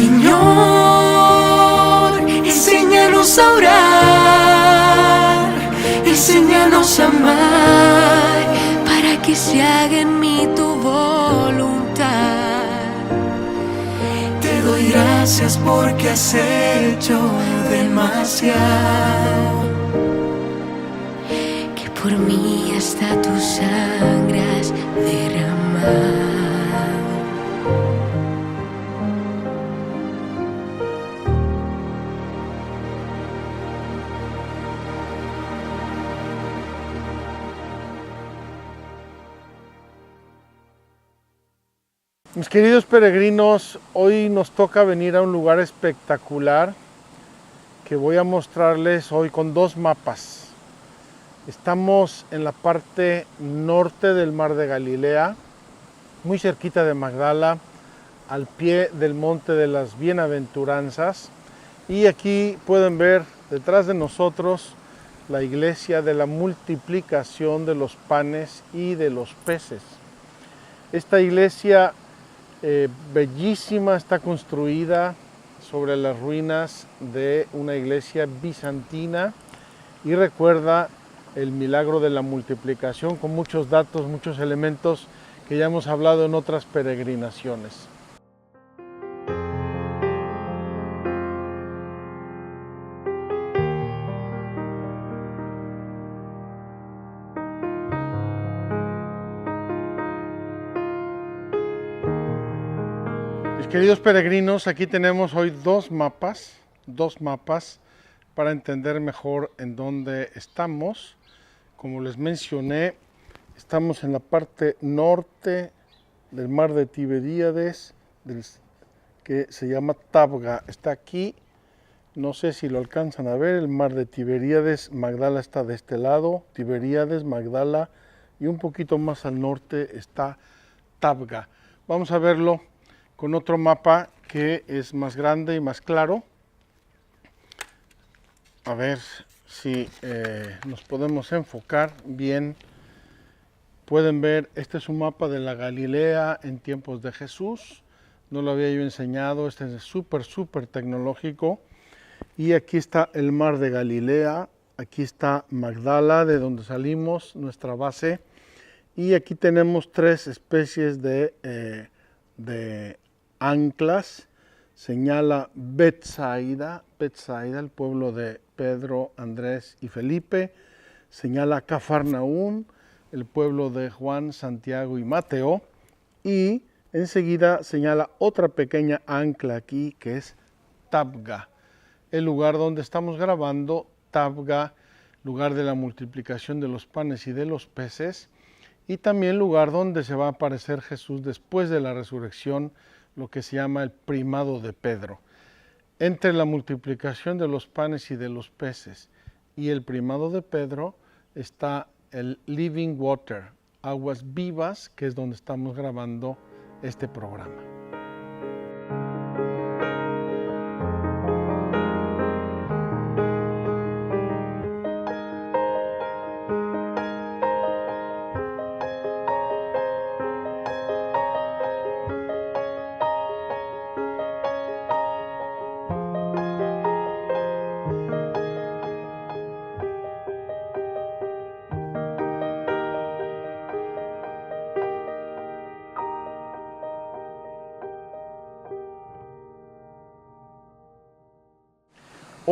Señor, enséñanos a orar, enséñanos a amar, para que se haga en mí tu voluntad. Te doy gracias porque has hecho demasiado, que por mí hasta tu sangre has derramado. Mis queridos peregrinos, hoy nos toca venir a un lugar espectacular que voy a mostrarles hoy con dos mapas. Estamos en la parte norte del Mar de Galilea, muy cerquita de Magdala, al pie del Monte de las Bienaventuranzas. Y aquí pueden ver detrás de nosotros la iglesia de la multiplicación de los panes y de los peces. Esta iglesia bellísima está construida sobre las ruinas de una iglesia bizantina y recuerda el milagro de la multiplicación con muchos datos, muchos elementos que ya hemos hablado en otras peregrinaciones. Queridos peregrinos, aquí tenemos hoy dos mapas para entender mejor en dónde estamos. Como les mencioné, estamos en la parte norte del mar de Tiberíades, que se llama Tabga. Está aquí, no sé si lo alcanzan a ver, el mar de Tiberíades. Magdala está de este lado, Tiberíades, Magdala, y un poquito más al norte está Tabga. Vamos a verlo con otro mapa que es más grande y más claro. A ver si nos podemos enfocar bien. Pueden ver, este es un mapa de la Galilea en tiempos de Jesús. No lo había yo enseñado, este es súper tecnológico. Y aquí está el mar de Galilea, aquí está Magdala, de donde salimos, nuestra base. Y aquí tenemos tres especies de anclas. Señala Betsaida, el pueblo de Pedro, Andrés y Felipe. Señala Cafarnaún, el pueblo de Juan, Santiago y Mateo. Y enseguida señala otra pequeña ancla aquí, que es Tabga, el lugar donde estamos grabando. Tabga, lugar de la multiplicación de los panes y de los peces, y también lugar donde se va a aparecer Jesús después de la resurrección, lo que se llama el primado de Pedro. Entre la multiplicación de los panes y de los peces y el primado de Pedro está el Living Water, aguas vivas, que es donde estamos grabando este programa.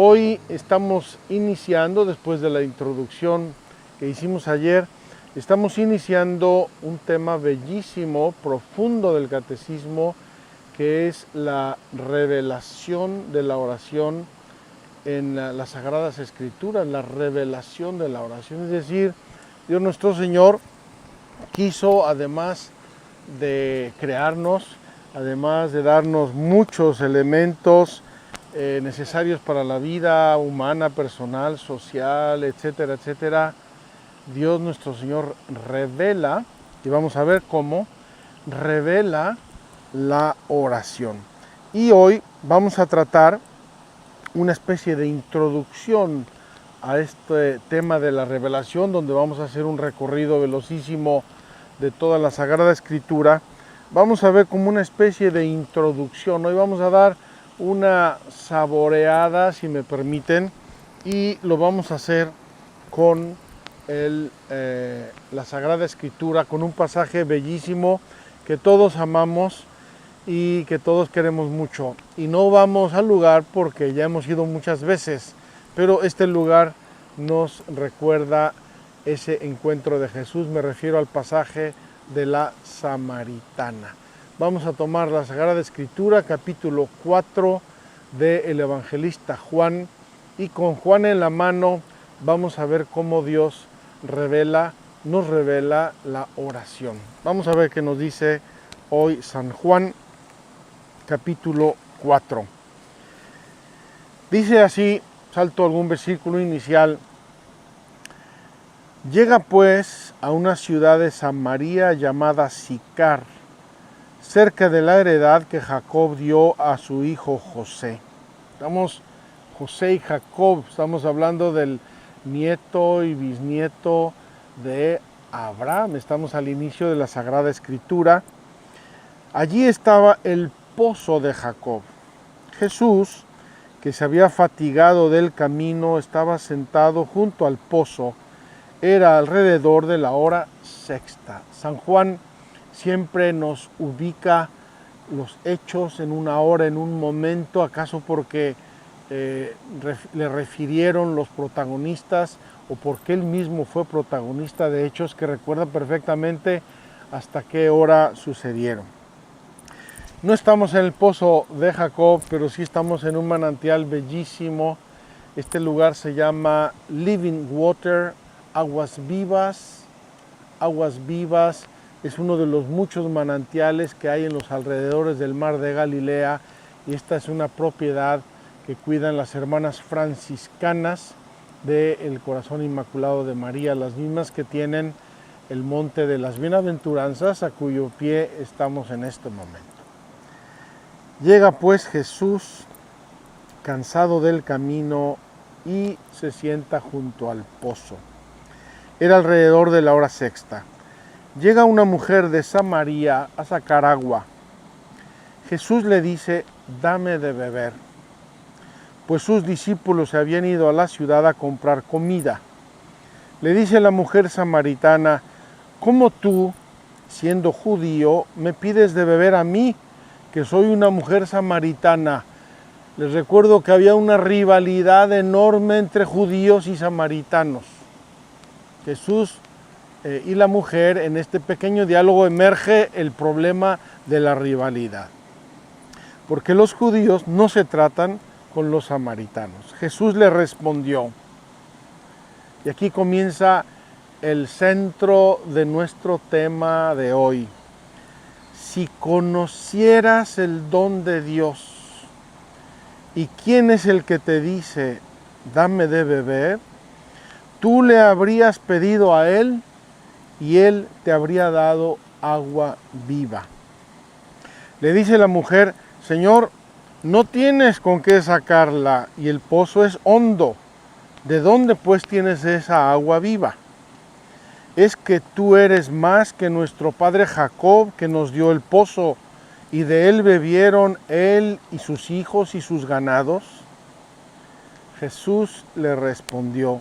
Hoy estamos iniciando, después de la introducción que hicimos ayer, estamos iniciando un tema bellísimo, profundo del catecismo, que es la revelación de la oración en las Sagradas Escrituras, la revelación de la oración. Es decir, Dios nuestro Señor quiso, además de crearnos, además de darnos muchos elementos necesarios para la vida humana, personal, social, etcétera, etcétera, Dios nuestro Señor revela, y vamos a ver cómo, revela la oración. Y hoy vamos a tratar una especie de introducción a este tema de la revelación, donde vamos a hacer un recorrido velocísimo de toda la Sagrada Escritura. Vamos a ver como una especie de introducción. Hoy vamos a dar una saboreada, si me permiten, y lo vamos a hacer con la Sagrada Escritura, con un pasaje bellísimo que todos amamos y que todos queremos mucho. Y no vamos al lugar porque ya hemos ido muchas veces, pero este lugar nos recuerda ese encuentro de Jesús. Me refiero al pasaje de la Samaritana. Vamos a tomar la Sagrada Escritura, capítulo 4 del evangelista Juan, y con Juan en la mano vamos a ver cómo Dios nos revela la oración. Vamos a ver qué nos dice hoy San Juan, capítulo 4. Dice así, salto algún versículo inicial. Llega pues a una ciudad de Samaria llamada Sicar, cerca de la heredad que Jacob dio a su hijo José. José y Jacob, estamos hablando del nieto y bisnieto de Abraham. Estamos al inicio de la Sagrada Escritura. Allí estaba el pozo de Jacob. Jesús, que se había fatigado del camino, estaba sentado junto al pozo. Era alrededor de la hora sexta. San Juan siempre nos ubica los hechos en una hora, en un momento, acaso porque le refirieron los protagonistas o porque él mismo fue protagonista de hechos que recuerda perfectamente hasta qué hora sucedieron. No estamos en el pozo de Jacob, pero sí estamos en un manantial bellísimo. Este lugar se llama Living Water, Aguas Vivas. Aguas Vivas es uno de los muchos manantiales que hay en los alrededores del mar de Galilea, y esta es una propiedad que cuidan las hermanas franciscanas del Corazón Inmaculado de María, las mismas que tienen el Monte de las Bienaventuranzas, a cuyo pie estamos en este momento. Llega pues Jesús, cansado del camino, y se sienta junto al pozo. Era alrededor de la hora sexta. Llega una mujer de Samaria a sacar agua. Jesús le dice: dame de beber, pues sus discípulos se habían ido a la ciudad a comprar comida. Le dice la mujer samaritana: ¿cómo tú, siendo judío, me pides de beber a mí, que soy una mujer samaritana? Les recuerdo que había una rivalidad enorme entre judíos y samaritanos. Jesús y la mujer, en este pequeño diálogo emerge el problema de la rivalidad, porque los judíos no se tratan con los samaritanos. Jesús le respondió, y aquí comienza el centro de nuestro tema de hoy: si conocieras el don de Dios y quién es el que te dice dame de beber, tú le habrías pedido a él y él te habría dado agua viva. Le dice la mujer: Señor, no tienes con qué sacarla y el pozo es hondo. ¿De dónde pues tienes esa agua viva? ¿Es que tú eres más que nuestro padre Jacob, que nos dio el pozo, y de él bebieron él y sus hijos y sus ganados? Jesús le respondió: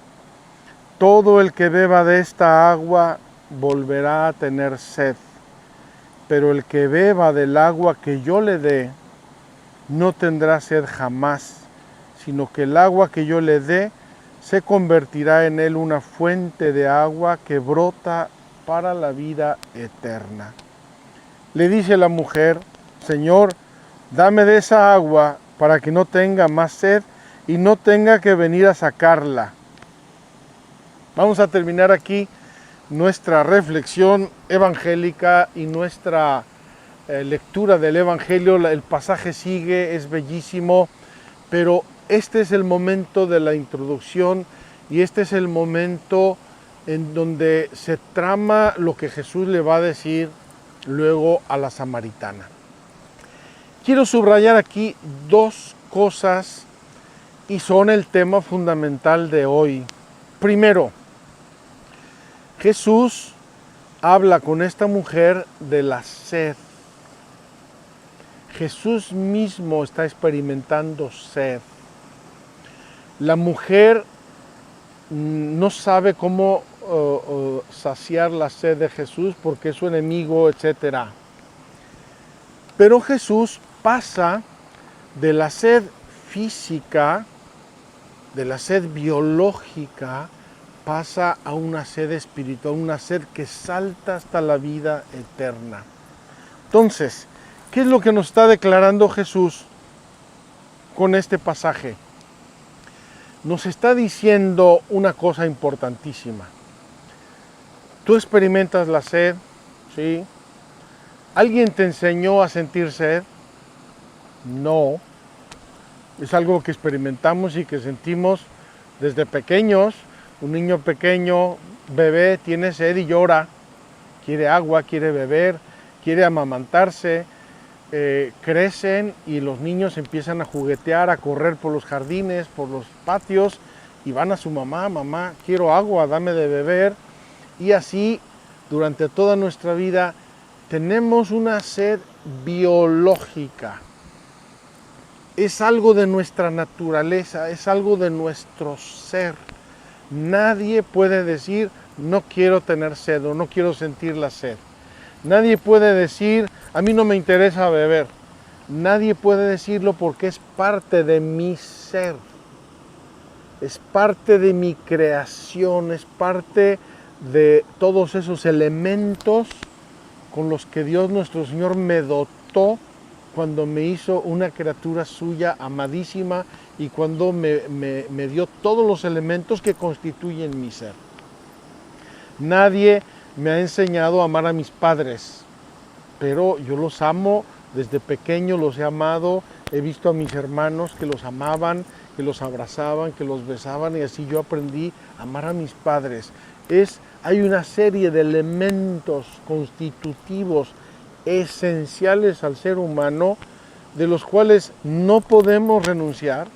todo el que beba de esta agua volverá a tener sed, pero el que beba del agua que yo le dé no tendrá sed jamás, sino que el agua que yo le dé se convertirá en él una fuente de agua que brota para la vida eterna. Le dice la mujer: Señor, dame de esa agua para que no tenga más sed y no tenga que venir a sacarla. Vamos a terminar aquí nuestra reflexión evangélica y nuestra lectura del Evangelio. El pasaje sigue, es bellísimo, pero este es el momento de la introducción y este es el momento en donde se trama lo que Jesús le va a decir luego a la samaritana. Quiero subrayar aquí dos cosas y son el tema fundamental de hoy. Primero, Jesús habla con esta mujer de la sed. Jesús mismo está experimentando sed. La mujer no sabe cómo saciar la sed de Jesús porque es su enemigo, etc. Pero Jesús pasa de la sed física, de la sed biológica, pasa a una sed espiritual, una sed que salta hasta la vida eterna. Entonces, ¿qué es lo que nos está declarando Jesús con este pasaje? Nos está diciendo una cosa importantísima. Tú experimentas la sed, ¿sí? ¿Alguien te enseñó a sentir sed? No. Es algo que experimentamos y que sentimos desde pequeños. Un niño pequeño, bebé, tiene sed y llora. Quiere agua, quiere beber, quiere amamantarse. Crecen y los niños empiezan a juguetear, a correr por los jardines, por los patios y van a su mamá, mamá, quiero agua, dame de beber. Y así, durante toda nuestra vida, tenemos una sed biológica. Es algo de nuestra naturaleza, es algo de nuestro ser. Nadie puede decir, no quiero tener sed o no quiero sentir la sed. Nadie puede decir, a mí no me interesa beber. Nadie puede decirlo porque es parte de mi ser. Es parte de mi creación, es parte de todos esos elementos con los que Dios nuestro Señor me dotó cuando me hizo una criatura suya amadísima y cuando me dio todos los elementos que constituyen mi ser. Nadie me ha enseñado a amar a mis padres, pero yo los amo desde pequeño, los he amado, he visto a mis hermanos que los amaban, que los abrazaban, que los besaban y así yo aprendí a amar a mis padres. Hay una serie de elementos constitutivos esenciales al ser humano de los cuales no podemos renunciar.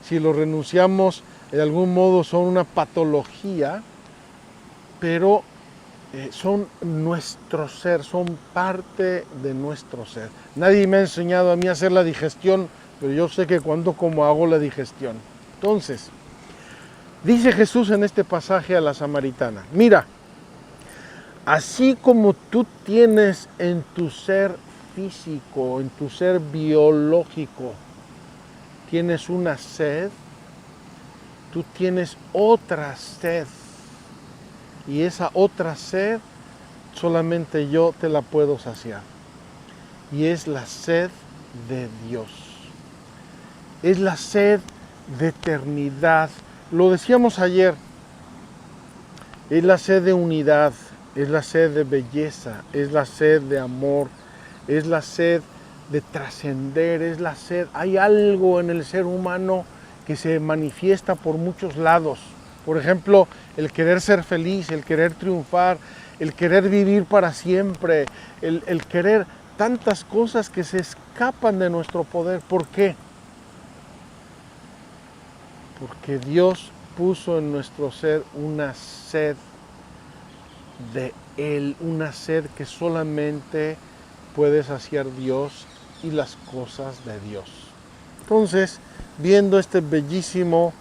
Si lo renunciamos de algún modo son una patología, pero son nuestro ser, son parte de nuestro ser. Nadie me ha enseñado a mí a hacer la digestión, pero yo sé que cuando como hago la digestión. Entonces, dice Jesús en este pasaje a la samaritana, mira, así como tú tienes en tu ser físico, en tu ser biológico, tienes una sed, tú tienes otra sed. Y esa otra sed solamente yo te la puedo saciar. Y es la sed de Dios. Es la sed de eternidad. Lo decíamos ayer. Es la sed de unidad. Es la sed de belleza. Es la sed de amor. Es la sed de trascender. Es la sed. Hay algo en el ser humano que se manifiesta por muchos lados. Por ejemplo, el querer ser feliz, el querer triunfar, el querer vivir para siempre, el querer tantas cosas que se escapan de nuestro poder. ¿Por qué? Porque Dios puso en nuestro ser una sed de Él, una sed que solamente puede saciar Dios y las cosas de Dios. Entonces, viendo este bellísimo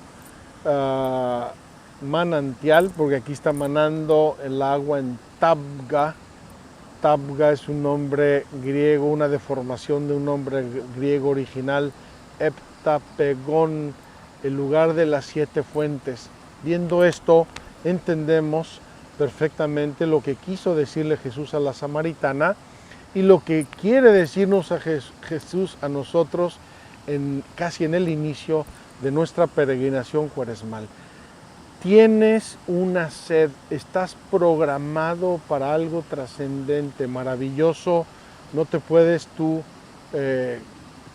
manantial, porque aquí está manando el agua en Tabga. Tabga es un nombre griego, una deformación de un nombre griego original, Heptapegón, el lugar de las 7 fuentes. Viendo esto, entendemos perfectamente lo que quiso decirle Jesús a la samaritana y lo que quiere decirnos a Jesús a nosotros casi en el inicio de nuestra peregrinación cuaresmal. Tienes una sed, estás programado para algo trascendente, maravilloso, no te puedes tú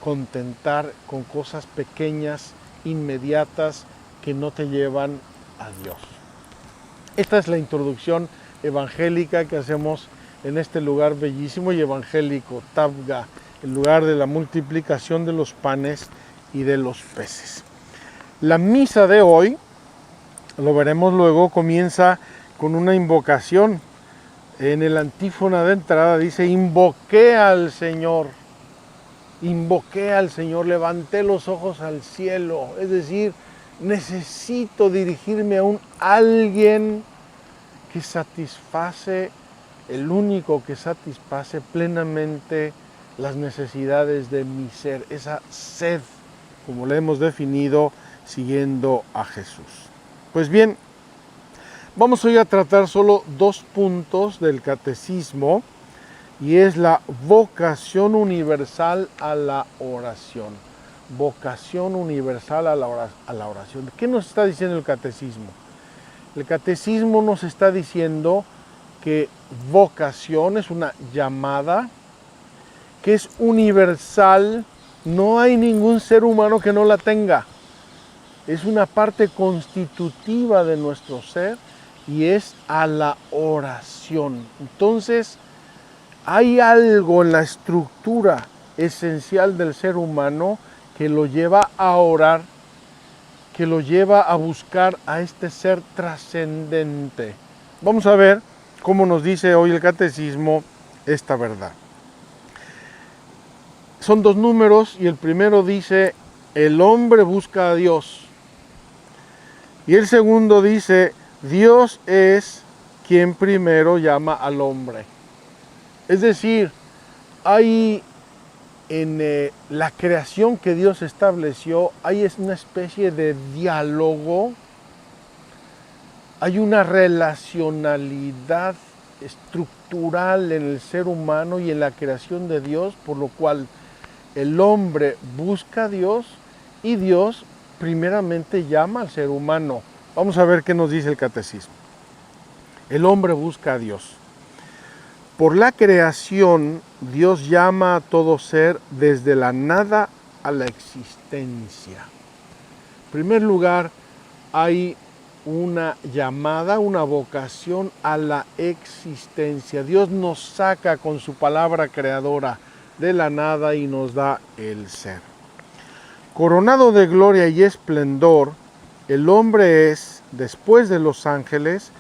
contentar con cosas pequeñas, inmediatas, que no te llevan a Dios. Esta es la introducción evangélica que hacemos en este lugar bellísimo y evangélico, Tabga, el lugar de la multiplicación de los panes y de los peces. La misa de hoy, lo veremos luego, comienza con una invocación En el antífona de entrada dice, invoqué al Señor, levanté los ojos al cielo. Es decir, necesito dirigirme a un alguien que satisface, el único que satisface plenamente las necesidades de mi ser, esa sed, como la hemos definido, siguiendo a Jesús. Pues bien, vamos hoy a tratar solo 2 puntos del catecismo, y es la vocación universal a la oración. Vocación universal a la oración. ¿Qué nos está diciendo el catecismo? El catecismo nos está diciendo que vocación es una llamada, que es universal, no hay ningún ser humano que no la tenga. Es una parte constitutiva de nuestro ser y es a la oración. Entonces, hay algo en la estructura esencial del ser humano que lo lleva a orar, que lo lleva a buscar a este ser trascendente. Vamos a ver cómo nos dice hoy el catecismo esta verdad. Son 2 números y el primero dice, el hombre busca a Dios. Y el segundo dice, Dios es quien primero llama al hombre. Es decir, hay en la creación que Dios estableció, hay una especie de diálogo, hay una relacionalidad estructural en el ser humano y en la creación de Dios, por lo cual el hombre busca a Dios y Dios primeramente llama al ser humano. Vamos a ver qué nos dice el catecismo. El hombre busca a Dios. Por la creación, Dios llama a todo ser desde la nada a la existencia. En primer lugar, hay una llamada, una vocación a la existencia. Dios nos saca con su palabra creadora de la nada y nos da el ser. Coronado de gloria y esplendor, el hombre es, después de los ángeles,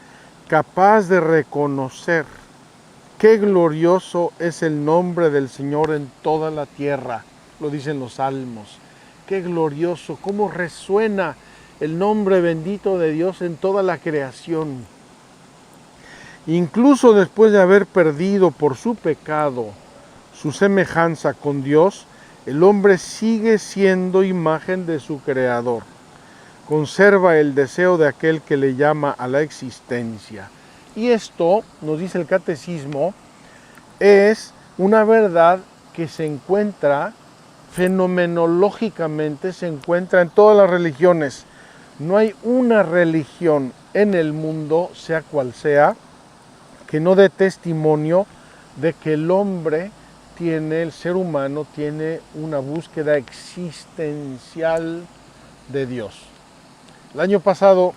capaz de reconocer qué glorioso es el nombre del Señor en toda la tierra, lo dicen los salmos. Qué glorioso, cómo resuena el nombre bendito de Dios en toda la creación. Incluso después de haber perdido por su pecado su semejanza con Dios, el hombre sigue siendo imagen de su Creador. Conserva el deseo de aquel que le llama a la existencia. Y esto, nos dice el catecismo, es una verdad que se encuentra fenomenológicamente, se encuentra en todas las religiones. No hay una religión en el mundo, sea cual sea, que no dé testimonio de que el hombre tiene, el ser humano tiene una búsqueda existencial de Dios. El año pasado,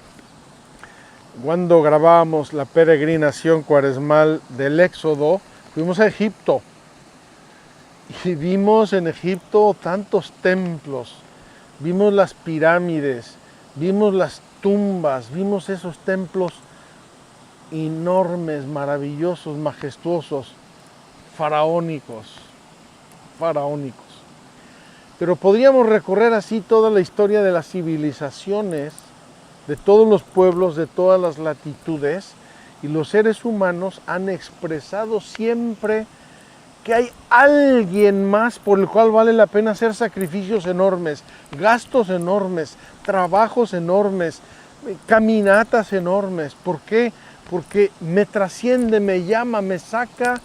cuando grabábamos la peregrinación cuaresmal del Éxodo, fuimos a Egipto y vimos en Egipto tantos templos, vimos las pirámides, vimos las tumbas, vimos esos templos enormes, maravillosos, majestuosos, faraónicos. Pero podríamos recorrer así toda la historia de las civilizaciones, de todos los pueblos, de todas las latitudes, y los seres humanos han expresado siempre que hay alguien más por el cual vale la pena hacer sacrificios enormes, gastos enormes, trabajos enormes, caminatas enormes. ¿Por qué? Porque me trasciende, me llama, me saca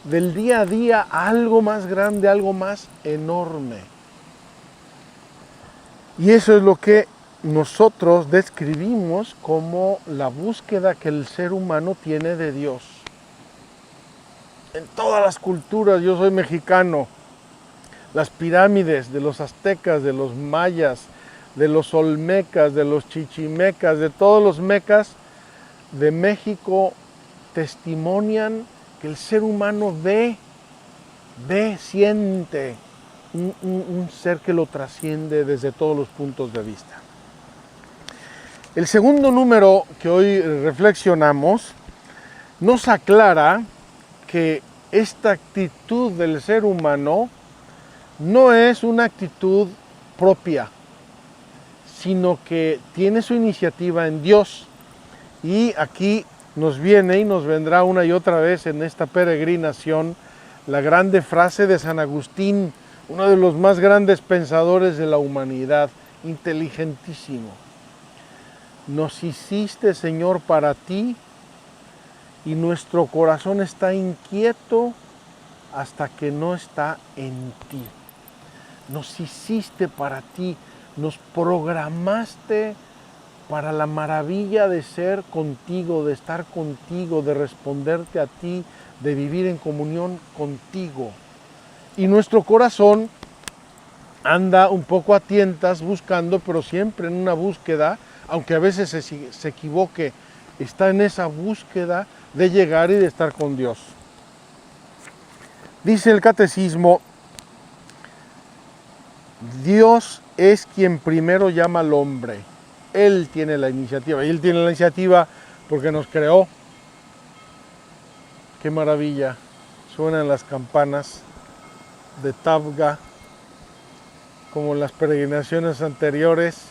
del día a día a algo más grande, algo más enorme. Y eso es lo que nosotros describimos como la búsqueda que el ser humano tiene de Dios. En todas las culturas, yo soy mexicano, las pirámides de los aztecas, de los mayas, de los olmecas, de los chichimecas, de todos los mecas de México testimonian que el ser humano ve, siente un ser que lo trasciende desde todos los puntos de vista. El segundo número que hoy reflexionamos nos aclara que esta actitud del ser humano no es una actitud propia, sino que tiene su iniciativa en Dios. Y aquí nos viene y nos vendrá una y otra vez en esta peregrinación la grande frase de San Agustín, uno de los más grandes pensadores de la humanidad, inteligentísimo. Nos hiciste, Señor, para ti, y nuestro corazón está inquieto hasta que no está en ti. Nos hiciste para ti, nos programaste para la maravilla de ser contigo, de estar contigo, de responderte a ti, de vivir en comunión contigo. Y nuestro corazón anda un poco a tientas buscando, pero siempre en una búsqueda, aunque a veces se equivoque, está en esa búsqueda de llegar y de estar con Dios. Dice el catecismo, Dios es quien primero llama al hombre. Él tiene la iniciativa. Y Él tiene la iniciativa porque nos creó. ¡Qué maravilla! Suenan las campanas de Tabga, como en las peregrinaciones anteriores.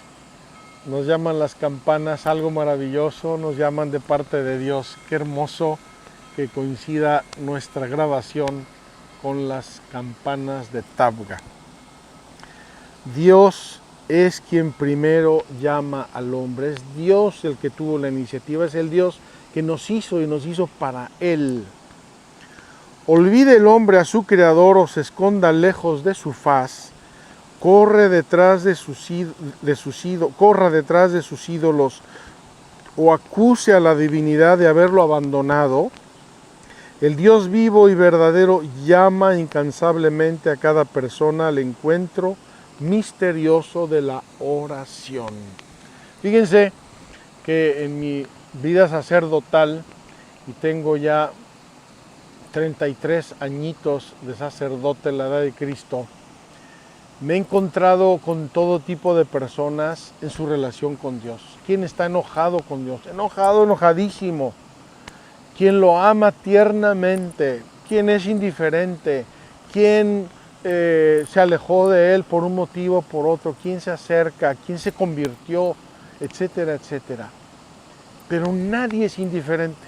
Nos llaman las campanas, algo maravilloso, nos llaman de parte de Dios. Qué hermoso que coincida nuestra grabación con las campanas de Tabga. Dios es quien primero llama al hombre, es Dios el que tuvo la iniciativa, es el Dios que nos hizo y nos hizo para Él. Olvide el hombre a su Creador o se esconda lejos de su faz, corra detrás de sus ídolos o acuse a la divinidad de haberlo abandonado, el Dios vivo y verdadero llama incansablemente a cada persona al encuentro misterioso de la oración. Fíjense que en mi vida sacerdotal, y tengo ya 33 añitos de sacerdote en la edad de Cristo, me he encontrado con todo tipo de personas en su relación con Dios. ¿Quién está enojado con Dios? Enojadísimo. ¿Quién lo ama tiernamente? ¿Quién es indiferente? ¿Quién se alejó de Él por un motivo o por otro? ¿Quién se acerca? ¿Quién se convirtió? Etcétera, etcétera. Pero nadie es indiferente.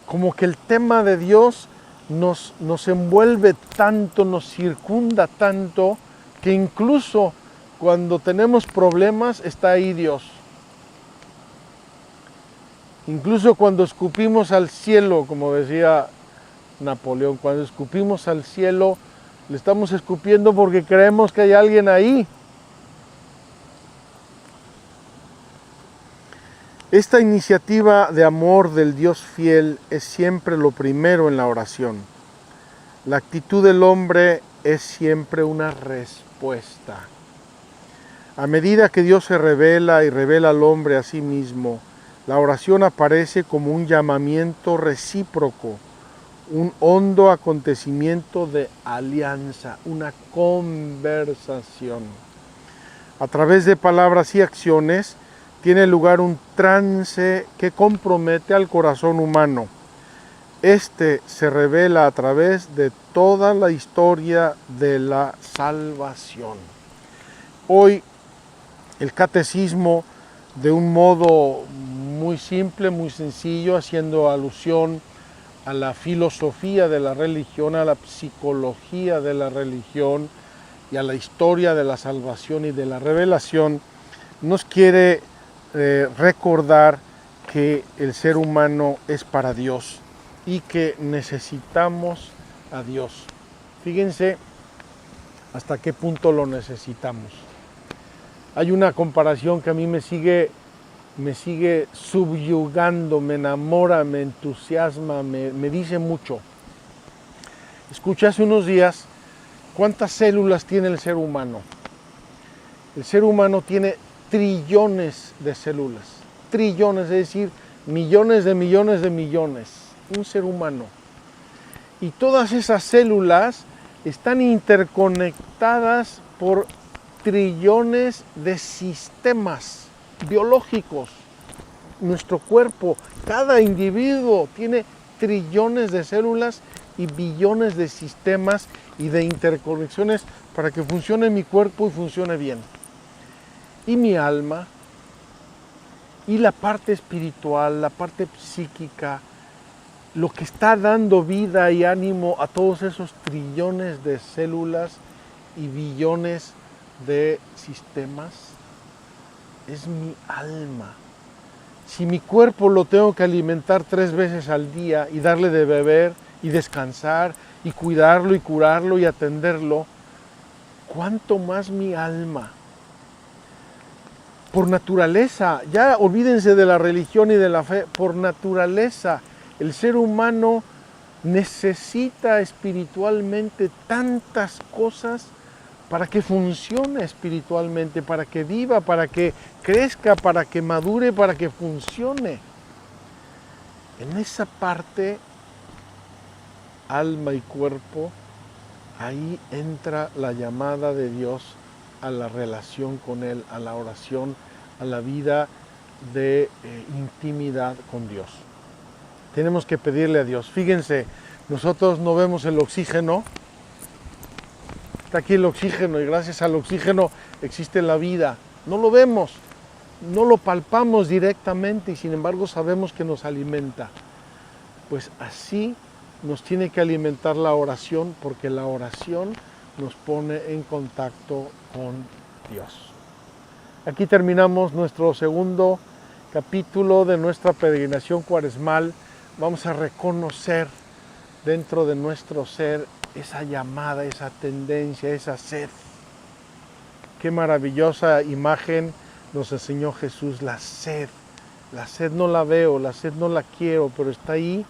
Como que el tema de Dios nos envuelve tanto, nos circunda tanto, que incluso cuando tenemos problemas está ahí Dios. Incluso cuando escupimos al cielo, como decía Napoleón, cuando escupimos al cielo, le estamos escupiendo porque creemos que hay alguien ahí. Esta iniciativa de amor del Dios fiel es siempre lo primero en la oración. La actitud del hombre es siempre una respuesta. A medida que Dios se revela y revela al hombre a sí mismo, la oración aparece como un llamamiento recíproco, un hondo acontecimiento de alianza, una conversación. A través de palabras y acciones, tiene lugar un trance que compromete al corazón humano. Este se revela a través de toda la historia de la salvación. Hoy el catecismo, de un modo muy simple, muy sencillo, haciendo alusión a la filosofía de la religión, a la psicología de la religión y a la historia de la salvación y de la revelación, nos quiere recordar que el ser humano es para Dios y que necesitamos a Dios. Fíjense hasta qué punto lo necesitamos. Hay una comparación que a mí me sigue subyugando, me enamora, me entusiasma, me dice mucho. Escuché hace unos días cuántas células tiene el ser humano. El ser humano tiene trillones de células, trillones, es decir, millones de millones de millones, un ser humano. Y todas esas células están interconectadas por trillones de sistemas biológicos. nuestro cuerpo, cada individuo tiene trillones de células y billones de sistemas y de interconexiones para que funcione mi cuerpo y funcione bien. Y mi alma, y la parte espiritual, la parte psíquica, lo que está dando vida y ánimo a todos esos trillones de células y billones de sistemas, es mi alma. Si mi cuerpo lo tengo que alimentar 3 veces al día y darle de beber y descansar y cuidarlo y curarlo y atenderlo, ¿cuánto más mi alma? Por naturaleza, ya olvídense de la religión y de la fe, por naturaleza el ser humano necesita espiritualmente tantas cosas para que funcione espiritualmente, para que viva, para que crezca, para que madure, para que funcione. En esa parte, alma y cuerpo, ahí entra la llamada de Dios a la relación con Él, a la oración, a la vida de intimidad con Dios. Tenemos que pedirle a Dios. Fíjense, nosotros no vemos el oxígeno. Está aquí el oxígeno y gracias al oxígeno existe la vida. No lo vemos, no lo palpamos directamente y sin embargo sabemos que nos alimenta. Pues así nos tiene que alimentar la oración, porque la oración nos pone en contacto con Dios. Aquí terminamos nuestro segundo capítulo de nuestra peregrinación cuaresmal. Vamos a reconocer dentro de nuestro ser esa llamada, esa tendencia, esa sed. Qué maravillosa imagen nos enseñó Jesús, la sed. La sed no la veo, la sed no la quiero, pero está ahí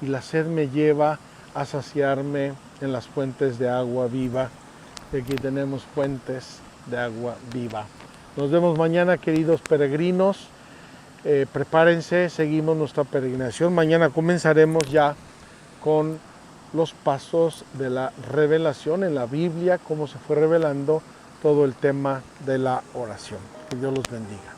y la sed me lleva a saciarme en las fuentes de agua viva. Y aquí tenemos fuentes de agua viva. Nos vemos mañana, queridos peregrinos. Prepárense, seguimos nuestra peregrinación. Mañana comenzaremos ya con los pasos de la revelación en la Biblia, cómo se fue revelando todo el tema de la oración. Que Dios los bendiga.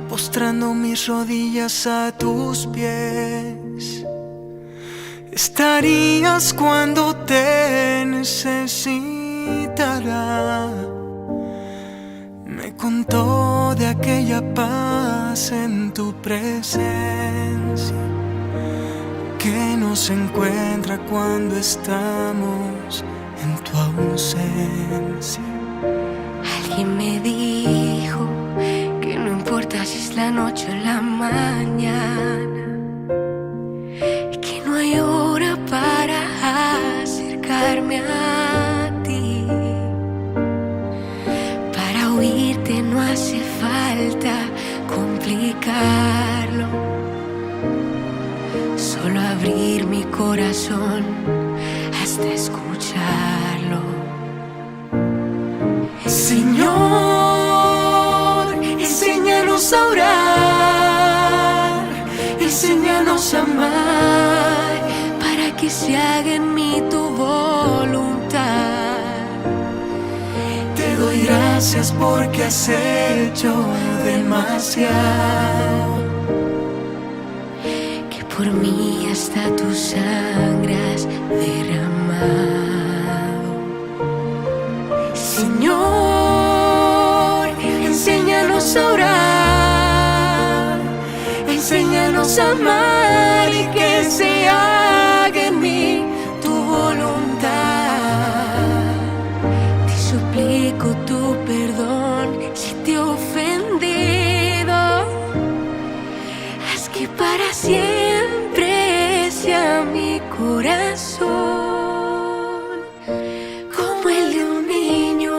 Postrando mis rodillas a tus pies, estarías cuando te necesitara. Me contó de aquella paz en tu presencia que nos encuentra cuando estamos en tu ausencia. Alguien me dijo que no importa si es la noche o la mañana, que no hay hora para acercarme a ti. Para oírte no hace falta complicarlo, solo abrir mi corazón hasta escucharlo. Señor, enséñanos a orar, enséñanos a amar, para que se haga en mí tu voluntad. Te doy gracias porque has hecho demasiado, que por mí hasta tu sangre has derramado. Señor, enséñanos a orar, enséñanos a amar y que se haga en mí tu voluntad. Te suplico tu perdón si te he ofendido. Haz que para siempre sea mi corazón como el de un niño.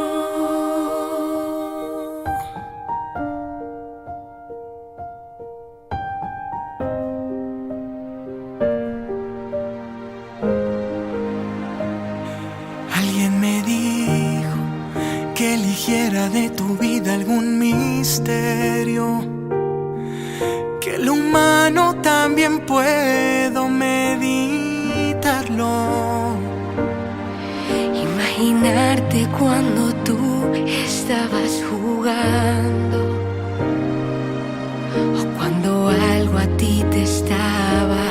Alguien me dijo que eligiera de tu vida algún misterio, que lo humano también puedo meditarlo. Imaginarte cuando tú estabas jugando, o cuando algo a ti te estaba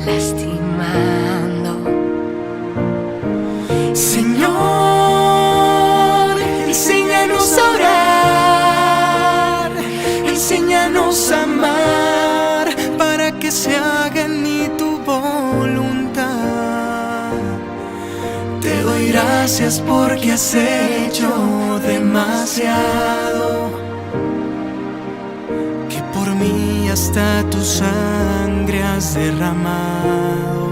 lastimando. Señor, enséñanos a orar, enséñanos a amar, para que se haga en mí tu voluntad. Te doy gracias porque has hecho demasiado, que por mí hasta tu sangre has derramado.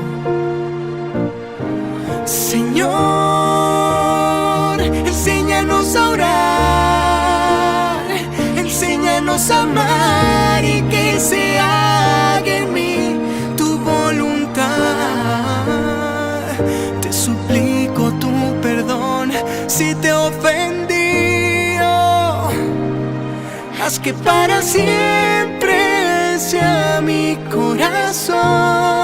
Señor, enséñanos a orar, enséñanos a amar, y que se haga en mí tu voluntad. Te suplico tu perdón si te he ofendido. Haz que para siempre sea mi corazón